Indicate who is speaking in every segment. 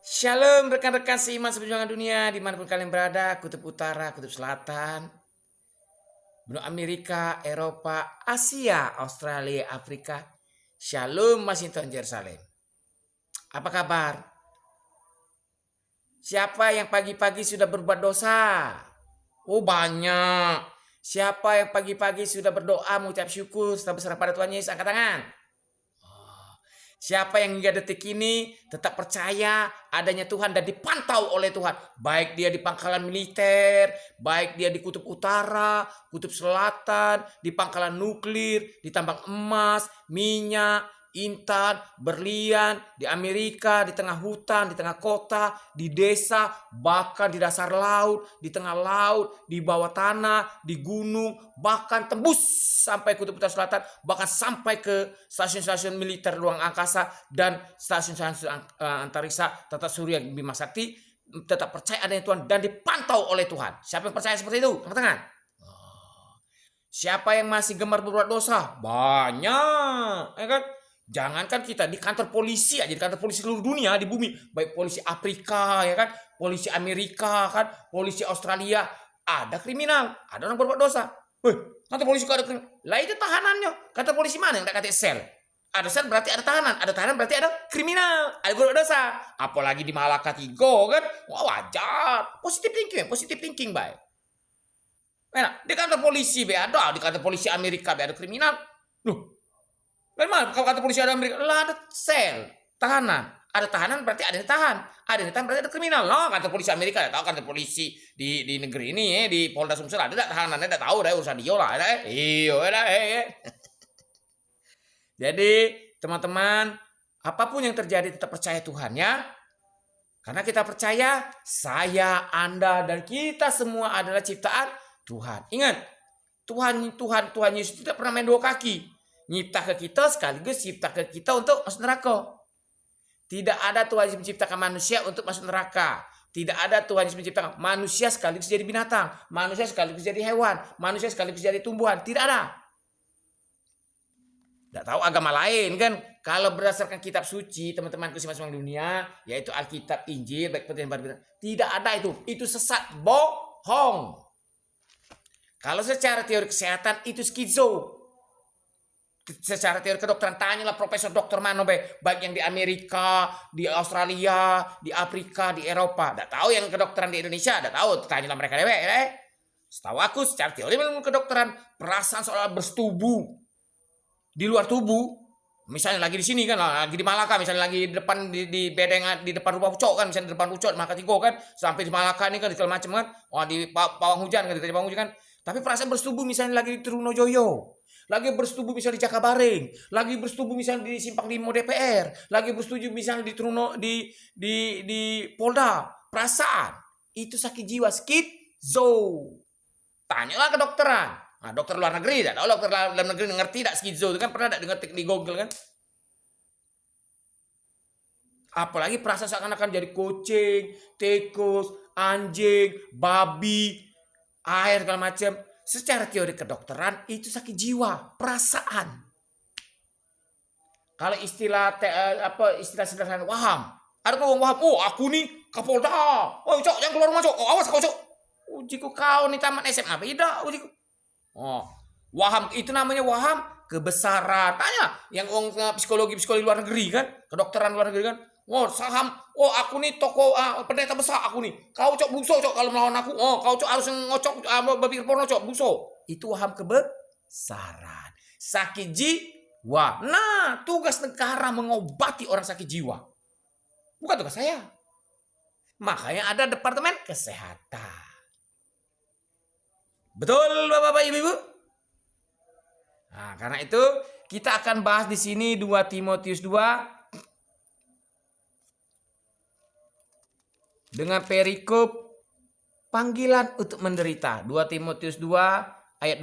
Speaker 1: Shalom rekan-rekan seiman seperjuangan dunia dimanapun kalian berada, kutub utara, kutub selatan, benua Amerika, Eropa, Asia, Australia, Afrika. Shalom Washington, Yerusalem. Apa kabar? Siapa yang pagi-pagi sudah berbuat dosa? Oh banyak. Siapa yang pagi-pagi sudah berdoa mengucap syukur setelah berserah pada Tuhan Yesus? Angkat tangan. Siapa yang hingga detik ini tetap percaya adanya Tuhan dan dipantau oleh Tuhan. Baik dia di pangkalan militer, baik dia di kutub utara, kutub selatan, di pangkalan nuklir, di tambang emas, minyak, intan, berlian, di Amerika, di tengah hutan, di tengah kota, di desa, bahkan di dasar laut, di tengah laut, di bawah tanah, di gunung, bahkan tembus sampai kutub utara selatan, bahkan sampai ke stasiun-stasiun militer ruang angkasa dan stasiun-stasiun antariksa tata surya Bima Sakti, tetap percaya adanya Tuhan dan dipantau oleh Tuhan. Siapa yang percaya seperti itu? Angkat tangan. Siapa yang masih gemar berbuat dosa? Banyak, ya kan? Jangankan kita di kantor polisi aja, di kantor polisi seluruh dunia di bumi, baik polisi Afrika, ya kan, polisi Amerika, kan, polisi Australia, ada kriminal, ada orang berbuat dosa. Kantor polisi kok ada kriminal? Lah itu tahanannya. Kantor polisi mana yang tak kata sel? Ada sel berarti ada tahanan berarti ada kriminal, ada berbuat dosa. Apalagi di Malaka Tigo kan, wah wajar. Positif thinking, baik. Nah, di kantor polisi ada, di kantor polisi Amerika ada kriminal. Loh, memang kalau kantor polisi ada Amerika, lah ada sel, tahanan. Ada tahanan berarti ada yang ditahan. Ada yang ditahan berarti ada kriminal. Loh, kantor polisi Amerika ada tahu, kantor polisi di negeri ini di Polda Sumsel ada tahanan, ada tahu, ada urusan dia lah, ada. Iyo, ada. Jadi, teman-teman, apapun yang terjadi tetap percaya Tuhan ya. Karena kita percaya saya, Anda dan kita semua adalah ciptaan Tuhan. Ingat, Tuhan Yesus tidak pernah main dua kaki. Nyipta ke kita sekaligus cipta ke kita untuk masuk neraka. Tidak ada Tuhan Yesus menciptakan manusia untuk masuk neraka. Tidak ada Tuhan Yesus menciptakan manusia sekaligus jadi binatang, manusia sekaligus jadi hewan, manusia sekaligus jadi tumbuhan. Tidak ada. Tidak tahu agama lain kan. Kalau berdasarkan kitab suci, teman-temanku semua dunia, yaitu Alkitab, Injil, baik putih dan baru, tidak ada itu. Itu sesat, bohong. Kalau secara teori kesehatan itu skizo. Secara teori kedokteran tanyalah profesor dokter mana baik yang di Amerika, di Australia, di Afrika, di Eropa. Tidak tahu yang kedokteran di Indonesia, tidak tahu. Tanyalah mereka deh. Setahu aku secara teori memang kedokteran perasaan soal bersetubuh di luar tubuh. Misalnya lagi di sini kan, lagi di Malaka, misalnya lagi di depan di bedeng di depan rumah Ucok kan, misalnya di depan Ucok Malaka Tigo kan, sampai di Malaka ini kan di segala macam kan, wah di pawang hujan kan, di pawang hujan kan. Tapi perasaan bersetubuh misalnya lagi di Trunojoyo, lagi bersetubuh misalnya di Jakabareng, lagi bersetubuh misalnya di Simpang 5 DPR, lagi bersetubuh misalnya di Truno di Polda. Perasaan itu sakit jiwa, skizo. Tanyalah ke dokteran. Nah, dokter luar negeri, tak tahu dokter dalam negeri ngerti tak skizo itu kan, pernah tak dengar di Google kan? Apalagi perasaan seakan-akan jadi kucing, tikus, anjing, babi, air segala macam. Secara teori kedokteran itu sakit jiwa, perasaan. Kalau istilah sederhana waham. Ada kau waham, oh aku nih Kapolda. Oh cok, jangan keluar rumah cok. Oh awas kau cok. Ujiku kau nih tamat SMA beda ujiku. Oh, waham itu namanya waham kebesaran. Tanya yang psikologi luar negeri kan, kedokteran luar negeri kan. Oh saham, oh aku nih tokoh pendeta besar aku nih. Kau cok buso cok kalau melawan aku. Oh kau cok harus ngocok berpikir porno cok buso. Itu waham kebesaran. Sakit jiwa. Nah tugas negara mengobati orang sakit jiwa. Bukan tugas saya. Makanya ada Departemen Kesehatan. Betul Bapak-bapak Ibu-ibu? Nah, karena itu kita akan bahas di sini 2 Timotius 2 dengan perikop panggilan untuk menderita. 2 Timotius 2 ayat 12.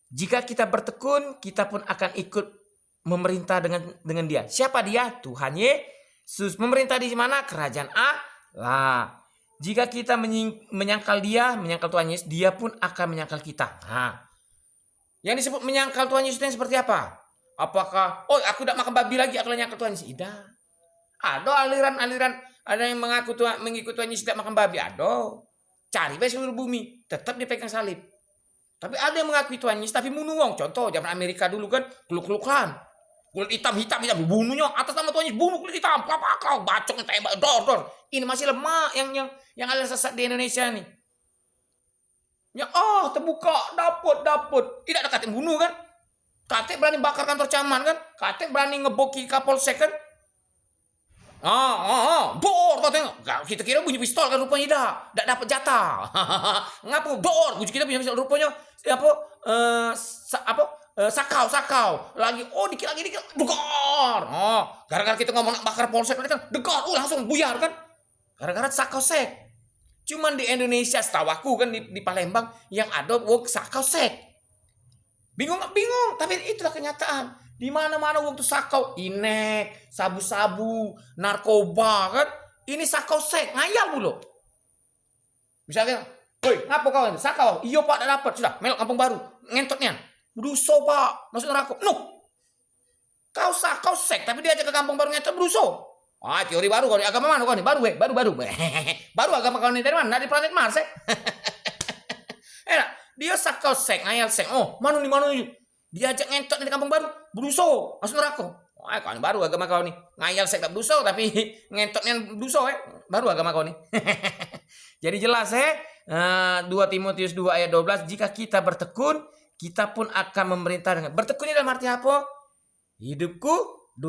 Speaker 1: Jika kita bertekun, kita pun akan ikut memerintah dengan dia. Siapa dia? Tuhan Yesus. Memerintah di mana? Kerajaan Allah. Jika kita menyangkal dia, menyangkal Tuhan Yesus, dia pun akan menyangkal kita. Nah, yang disebut menyangkal Tuhan Yesus itu seperti apa? Apakah, oh aku tidak makan babi lagi, aku menyangkal Tuhan Yesus? Tidak. Ada aliran-aliran, ada yang mengaku Tuhan, mengikut Tuhan Yesus tidak makan babi, ada. Cari bae seluruh bumi, tetap dipegang salib. Tapi ada yang mengakui Tuhan Yesus tapi bunuh wong. Contoh zaman Amerika dulu kan, keluk-kelukan. Kulit hitam, bunuhnya atas nama Tuhan Yesus, bunuh kulit hitam, apa kau bacok tembak, dor. Ini masih lemah yang ada sesat di Indonesia nih. Ya terbuka, dapet. Tidak ada kata bunuh kan? Kate berani bakar kantor caman kan? Kate berani ngeboki Kapolsek kan? Dor katanya. Kita kira bunyi pistol kan rupanya tidak dapat jatah. Ngapa dor? Kita bunyi pistol rupanya sakau. Lagi dikit lagi degar. Gara-gara kita ngomong nak bakar polsek kan degar, langsung buyar kan? Gara-gara sakau sek. Cuman di Indonesia setahu aku kan di Palembang yang ada sakau sek. Bingung, tapi itulah kenyataan. Di mana-mana waktu sakau, inek, sabu-sabu, narkoba kan. Ini sakau sek, ngayal mulu. Misalnya, woi, ngapa kau ini? Sakau, iya pak, tidak dapat. Sudah, melok kampung baru. Ngentotnya. Beruso pak, masuk neraka. Kau sakau sek, tapi dia aja ke kampung baru ngentot beruso. Teori baru kau ini. Agama mana kau ini? Baru. Baru agama kau ini dari mana? Dari planet Mars dia sakau sek, ngayal sek. Mana nih? Diajak ngentot di kampung baru, beruso, masuk neraka. Kau ini baru agama kau nih. Ngayal sek tak beruso, tapi ngentotnya beruso baru agama kau nih. Jadi jelas 2 Timotius 2 ayat 12, jika kita bertekun, kita pun akan memerintah dengan bertekun ini dalam arti apa? Hidupku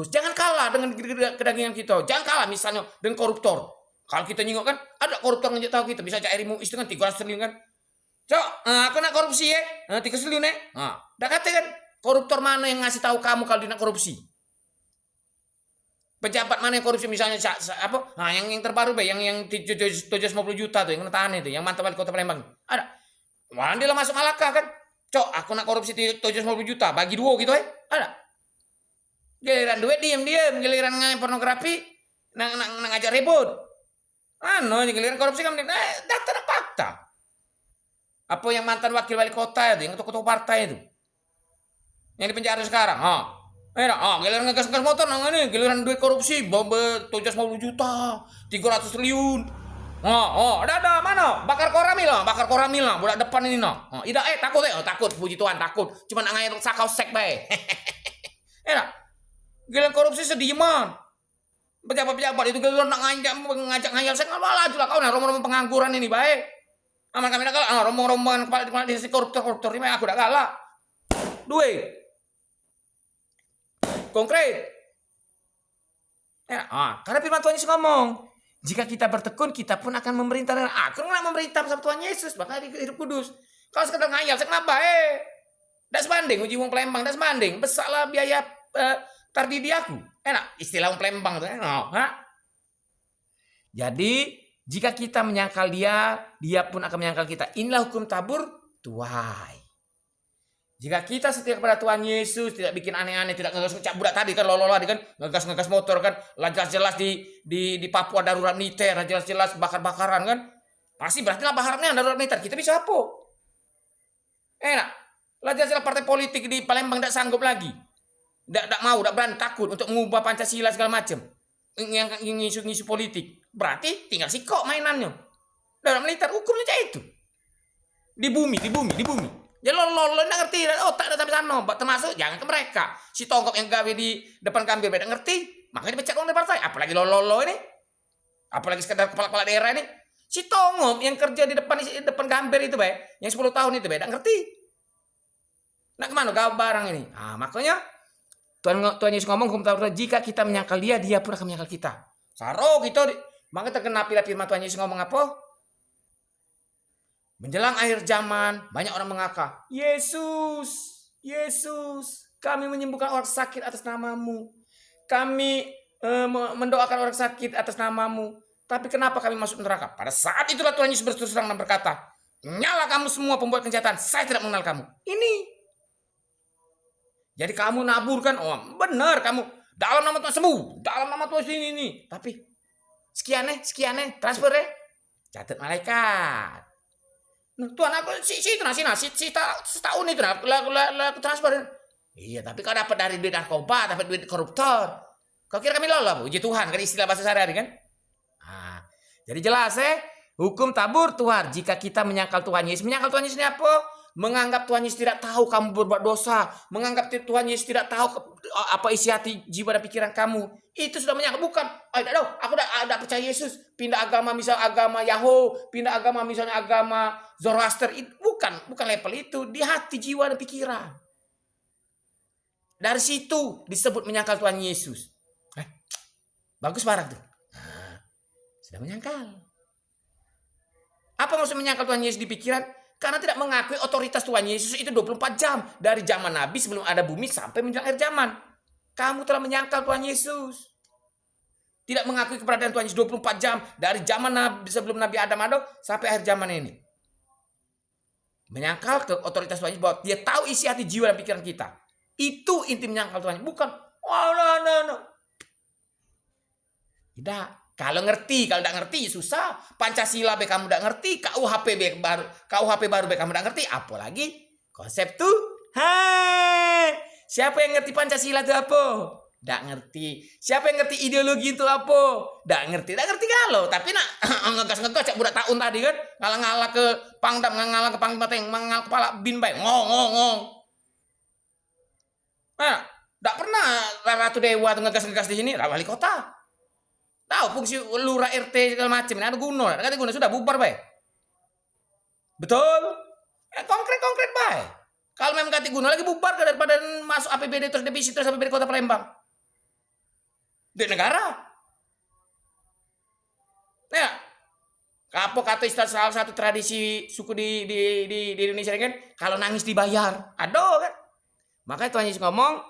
Speaker 1: jangan kalah dengan kedagingan kita. Jangan kalah misalnya dengan koruptor. Kalau kita nyingok kan, ada koruptor ngejak tahu kita bisa cari mu itu kan 300 triliun kan. Aku nak korupsi 3 triliun dah kata kan koruptor mana yang ngasih tahu kamu kalau dia nak korupsi? Pejabat mana yang korupsi misalnya yang terbaru yang 750 juta tuh yang tahan itu, yang mantan wali kota Palembang. Ada. Malah dia masuk Malaka kan. Aku nak korupsi 750 juta, bagi 2 gitu Ada. Giliran duit diam, giliran ngai pornografi nang ngajak ribut. Giliran korupsi kan data dan fakta. Apa yang mantan wakil wali kota itu, yang ketua partai itu, yang di penjara sekarang, giliran ngegas motor, giliran duit korupsi, 750 juta, 300 triliun, ada mana, bakar koramil lah, budak depan ini ida takut, puji Tuhan takut, cuma ngair sakau sek bae, giliran korupsi sediman, pejabat itu giliran ngajak ngayal sek, laju lah kau rombongan pengangguran ini bae. Aman kami dah kalah, rombongan kepala desa koruptor ini aku dah kalah. Duit. Konkret. Karena firman Tuhan Yesus ngomong, jika kita bertekun, kita pun akan memerintah. Aku nak memerintah bersama Tuhan Yesus, bakal hidup kudus. Kalau sekedar ngayal, kenapa? Dak sebanding uji wong Palembang, dak sebanding. Besarlah biaya tardidi aku. Istilah wong Palembang tuh. Jadi jika kita menyangkal dia pun akan menyangkal kita. Inilah hukum tabur tuai. Jika kita setia kepada Tuhan Yesus, tidak bikin aneh-aneh, tidak ngegas budak tadi kan lolo tadi kan ngegas motor kan, jelas di Papua darurat militer, jelas bakar-bakaran kan. Pasti berarti lah baharapnya darurat militer. Kita bisa apa? Jelas partai politik di Palembang tidak sanggup lagi. Tidak mau, tidak berani, takut untuk mengubah Pancasila segala macam. Yang isu politik. Berarti tinggal sikok mainannya. Dalam militer hukumnya kayak itu. Di bumi. Ya lo enggak ngerti. Tak ada sampai sana. Termasuk jangan ke mereka. Si Tongkop yang gawe di depan kambir enggak ngerti, makanya dipecat oleh partai. Apalagi lo ini. Apalagi sekedar kepala daerah ini. Si Tongkop yang kerja di depan gambir itu baik, yang 10 tahun itu baik, enggak ngerti. Nah kemana gawe barang ini? Makanya Tuhan Yesus ngomong, jika kita menyangkal dia pun akan menyangkal kita. Saro gitu. Maka terkena firman Tuhan Yesus ngomong apa? Menjelang akhir zaman, banyak orang mengakak, Yesus, kami menyembuhkan orang sakit atas namamu. Kami mendoakan orang sakit atas namamu. Tapi kenapa kami masuk neraka? Pada saat itulah Tuhan Yesus berterus terang dan berkata, nyala kamu semua pembuat kejahatan, saya tidak mengenal kamu. Ini. Jadi kamu nabur kan? Benar kamu. Dalam nama Tuhan sembuh. Dalam nama Tuhan ini. Tapi sekian transfer catat malaikat. Tuhan aku si setahun itu lah transfer. Iya, tapi kau dapat dari duit narkoba, dapat duit koruptor. Kau kira kami lolos, puji Tuhan, kan istilah bahasa sehari-hari kan? Nah, jadi jelas hukum tabur tuar jika kita menyangkal Tuhan Yesus. Menyangkal Tuhan Yesus ini apa? Menganggap Tuhan Yesus tidak tahu kamu berbuat dosa, menganggap Tuhan Yesus tidak tahu apa isi hati, jiwa dan pikiran kamu. Itu sudah menyangkal. Bukan, tidak tahu, aku tidak percaya Yesus, pindah agama, misal agama Yahoo, pindah agama misalnya agama Zoroaster. Bukan level itu, di hati, jiwa dan pikiran. Dari situ disebut menyangkal Tuhan Yesus. Bagus barang tuh. Nah, sudah menyangkal. Apa maksud menyangkal Tuhan Yesus di pikiran? Karena tidak mengakui otoritas Tuhan Yesus itu 24 jam. Dari zaman Nabi sebelum ada bumi sampai menjelang akhir zaman. Kamu telah menyangkal Tuhan Yesus. Tidak mengakui keberadaan Tuhan Yesus 24 jam. Dari zaman Nabi, sebelum Nabi Adam ada sampai akhir zaman ini. Menyangkal ke otoritas Tuhan Yesus bahwa dia tahu isi hati, jiwa dan pikiran kita. Itu inti menyangkal Tuhan Yesus. Bukan, no. Tidak. Kalau tidak ngerti susah. Pancasila kamu tidak ngerti, KUHP baru kamu tidak ngerti, apalagi konsep Tuhan. Siapa yang ngerti Pancasila itu apa? Tidak ngerti. Siapa yang ngerti ideologi itu apa? Tidak ngerti kalau. Tapi nak ngegas cak budak tahun tadi kan, ngalah ke Pangdam, ngalah ke Panglima Teng, ngalah kepala bin bay, ngong. Nah, tidak pernah Ratu Dewa ngegas di sini, wali kota. Tahu fungsi lurah RT segala macam, ada guna sudah bubar baik. Betul? Konkret baik. Kalau memang ganti guna lagi bubar daripada masuk APBD terus defisit terus APBD Kota Palembang. Di negara. Nah, apa kata istilah salah satu tradisi suku di Indonesia kan, kalau nangis dibayar. Aduh kan. Makanya Tuhan Yesus ngomong,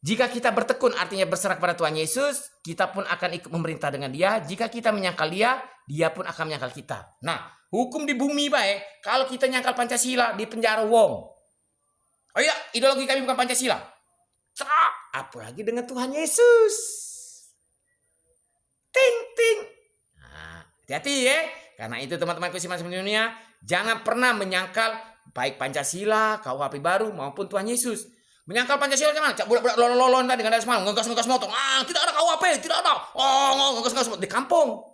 Speaker 1: jika kita bertekun artinya berserah kepada Tuhan Yesus, kita pun akan ikut memerintah dengan dia. Jika kita menyangkal dia, dia pun akan menyangkal kita. Nah, hukum di bumi baik, kalau kita nyangkal Pancasila, di penjara wong. Oh iya, ideologi kami bukan Pancasila. Apalagi dengan Tuhan Yesus. Ting. Nah, hati-hati ya. Karena itu teman-temanku semuanya di dunia, jangan pernah menyangkal baik Pancasila, KUHP baru maupun Tuhan Yesus. Menyangkal Pancasila gimana? Cak budak lolon tadi dengan ada semalam ngegas motor. Tidak ada KUHP, tidak ada. Ngegas motor di kampung.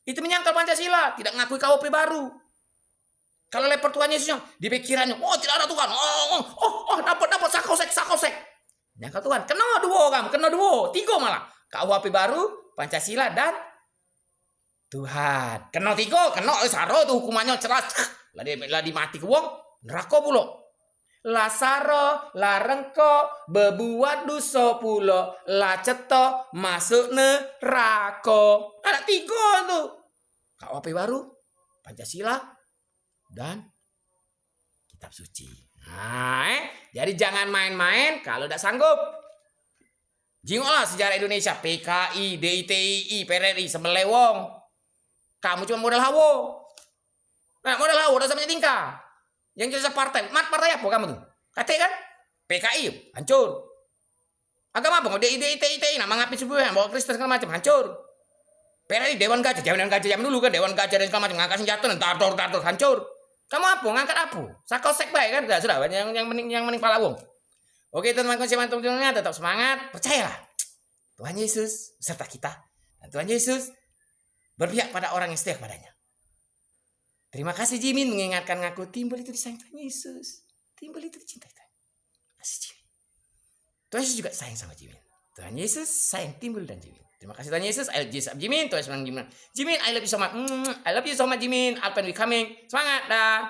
Speaker 1: Itu menyangkal Pancasila, tidak ngakui KUHP baru. Kalau leper Tuhan Yesus di pikirannya, tidak ada Tuhan. Dapat sakosek. Menyangkal Tuhan. Kena dua, tiga malah. KUHP baru, Pancasila dan Tuhan. Kena tiga, saro itu hukumannya jelas. Lah dimati ke wong, neraka pula. Lasaro larengko bebuat dosa pula la ceto masuk neraka. Ada tiga tuh. KUHP baru, Pancasila dan kitab suci. Nah, jadi jangan main-main kalau tidak sanggup. Jingoklah sejarah Indonesia, PKI, DITI, PRRI, Sembelewong. Kamu cuma modal hawo. Nah, modal hawo udah sampai tingkah. Yang jelas partai apa kamu tuh? Kate kan? PKI hancur. Agama apa? DITI nama ngapain sebuah bawa Kristen segala macam hancur. PRI Dewan Gajah zaman dulu kan Dewan Gajah dan segala macam ngangkat senjata dan tardor hancur. Kamu apa? Ngangkat apa? Sakosek baik kan? Sudah yang mending pala wong. Oke teman-teman teman-temannya tetap semangat, percayalah. Tuhan Yesus beserta kita dan Tuhan Yesus berpihak pada orang yang setia kepadanya. Terima kasih Jimin mengingatkan ngaku timbul itu disayang Tuhan Yesus. Timbul itu dicintai Tuhan. Kasih Jimin. Tuhan Yesus juga sayang sama Jimin. Tuhan Yesus sayang timbul dan Jimin. Terima kasih Tuhan Yesus. I love Jesus Jimin. Tuhan Yesus Jimin. Jimin, I love you so much. I love you so much Jimin. Alpen we coming. Semangat dah.